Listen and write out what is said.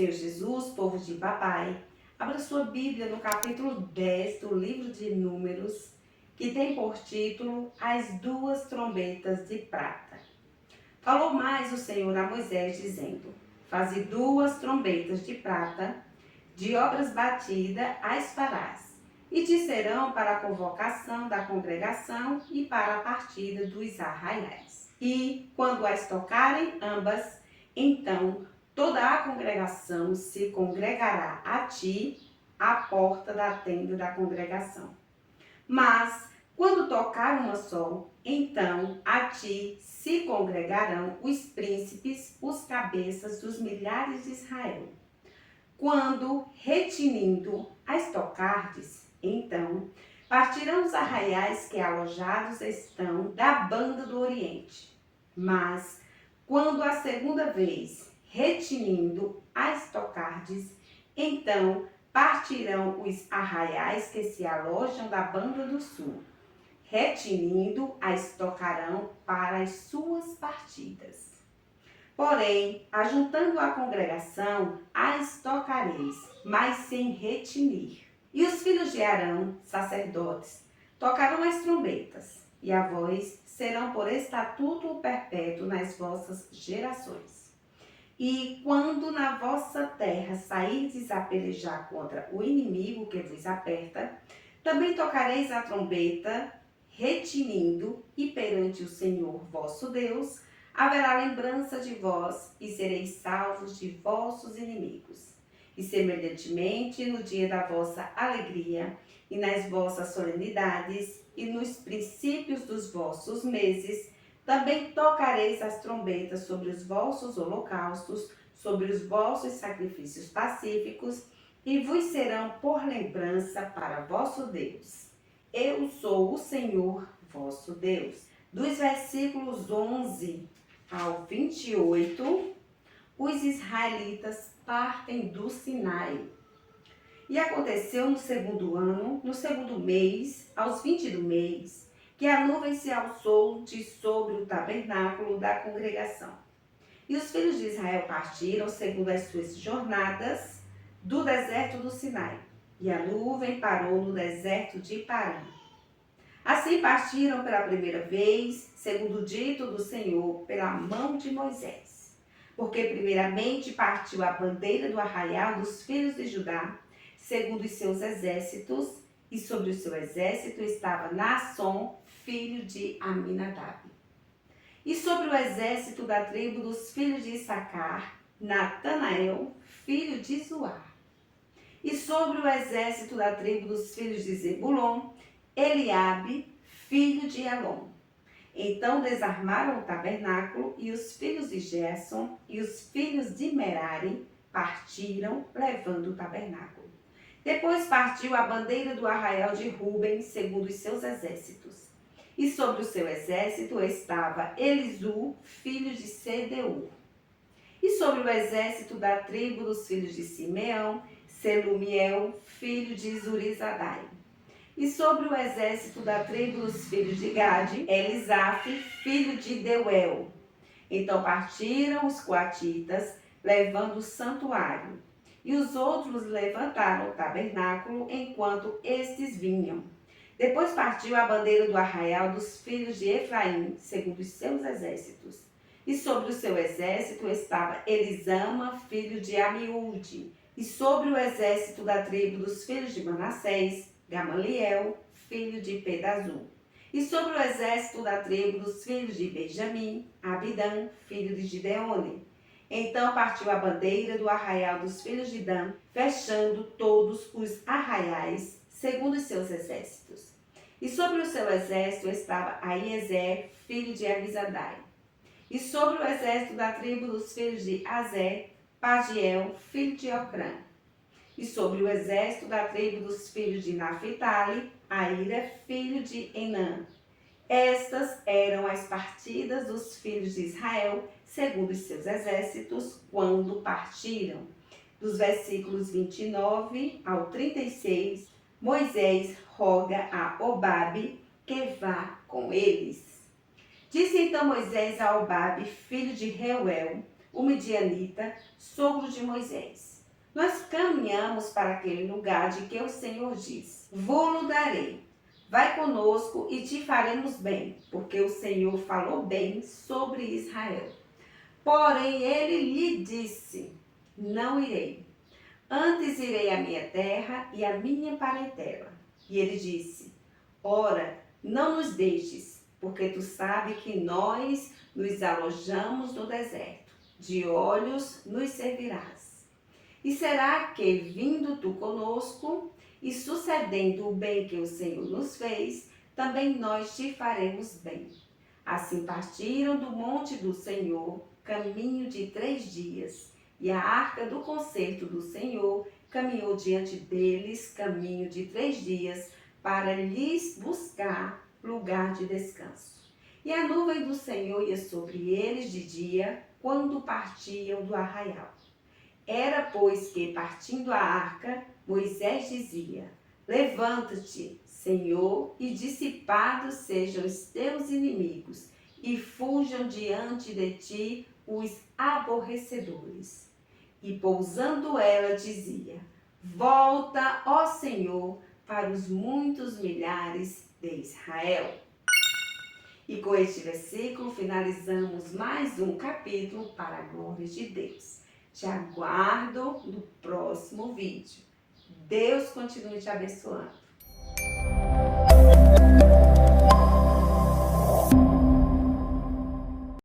Senhor Jesus, povo de papai, abra sua Bíblia no capítulo 10 do livro de Números, que tem por título As Duas Trombetas de Prata. Falou mais o Senhor a Moisés, dizendo: Faze 2 trombetas de prata, de obras batidas as farás, e te serão para a convocação da congregação e para a partida dos arraiais. E, quando as tocarem ambas, então toda a congregação se congregará a ti à porta da tenda da congregação. Mas, quando tocar uma só, então a ti se congregarão os príncipes, os cabeças dos milhares de Israel. Quando, retinindo, as tocardes, então partirão os arraiais que alojados estão da banda do Oriente. Mas, quando a segunda vez, retinindo, as tocardes, então partirão os arraiais que se alojam da banda do sul. Retinindo, as tocarão para as suas partidas. Porém, ajuntando a congregação, as tocareis, mas sem retinir. E os filhos de Arão, sacerdotes, tocarão as trombetas, e a vós serão por estatuto perpétuo nas vossas gerações. E quando na vossa terra sairdes a pelejar contra o inimigo que vos aperta, também tocareis a trombeta, retinindo, e perante o Senhor vosso Deus haverá lembrança de vós, e sereis salvos de vossos inimigos. E semelhantemente, no dia da vossa alegria, e nas vossas solenidades, e nos princípios dos vossos meses, também tocareis as trombetas sobre os vossos holocaustos, sobre os vossos sacrifícios pacíficos, e vos serão por lembrança para vosso Deus. Eu sou o Senhor vosso Deus. Dos versículos 11 ao 28, os israelitas partem do Sinai. E aconteceu no segundo ano, no segundo mês, aos 20 do mês, que a nuvem se alçou de sobre o tabernáculo da congregação. E os filhos de Israel partiram, segundo as suas jornadas, do deserto do Sinai. E a nuvem parou no deserto de Parã. Assim partiram pela primeira vez, segundo o dito do Senhor, pela mão de Moisés. Porque primeiramente partiu a bandeira do arraial dos filhos de Judá, segundo os seus exércitos, e sobre o seu exército estava Naasson, filho de Aminadab. E sobre o exército da tribo dos filhos de Issacar, Natanael, filho de Zuar. E sobre o exército da tribo dos filhos de Zebulon, Eliabe, filho de Elon. Então desarmaram o tabernáculo, e os filhos de Gerson e os filhos de Merari partiram, levando o tabernáculo. Depois partiu a bandeira do arraial de Ruben, segundo os seus exércitos. E sobre o seu exército estava Elisu, filho de Sedeur. E sobre o exército da tribo dos filhos de Simeão, Selumiel, filho de Zurizadai. E sobre o exército da tribo dos filhos de Gade, Elisaf, filho de Deuel. Então partiram os coatitas, levando o santuário. E os outros levantaram o tabernáculo, enquanto estes vinham. Depois partiu a bandeira do arraial dos filhos de Efraim, segundo os seus exércitos. E sobre o seu exército estava Elisama, filho de Amiúde. E sobre o exército da tribo dos filhos de Manassés, Gamaliel, filho de Pedazur. E sobre o exército da tribo dos filhos de Benjamim, Abidã, filho de Gideone. Então partiu a bandeira do arraial dos filhos de Dan, fechando todos os arraiais, segundo os seus exércitos. E sobre o seu exército estava Aiezer, filho de Amizadai. E sobre o exército da tribo dos filhos de Azer, Pagiel, filho de Ocrã. E sobre o exército da tribo dos filhos de Naphtali, Aira, filho de Enã. Estas eram as partidas dos filhos de Israel, segundo os seus exércitos, quando partiram. Dos versículos 29 ao 36, Moisés roga a Obabe que vá com eles. Disse então Moisés a Obabe, filho de Reuel, o midianita, sogro de Moisés: Nós caminhamos para aquele lugar de que o Senhor diz: Vou-lo darei. Vai conosco e te faremos bem, porque o Senhor falou bem sobre Israel. Porém, ele lhe disse: Não irei. Antes irei à minha terra e à minha parentela. E ele disse: Ora, não nos deixes, porque tu sabes que nós nos alojamos no deserto. De olhos nos servirás. E será que, vindo tu conosco e sucedendo o bem que o Senhor nos fez, também nós te faremos bem. Assim partiram do monte do Senhor, caminho de 3 dias, e a arca do concerto do Senhor caminhou diante deles, caminho de 3 dias, para lhes buscar lugar de descanso. E a nuvem do Senhor ia sobre eles de dia, quando partiam do arraial. Era, pois, que, partindo a arca, Moisés dizia: Levanta-te, Senhor, e dissipados sejam os teus inimigos, e fujam diante de ti os aborrecedores. E pousando ela, dizia: Volta, ó Senhor, para os muitos milhares de Israel. E com este versículo finalizamos mais um capítulo para a glória de Deus. Te aguardo no próximo vídeo. Deus continue te abençoando.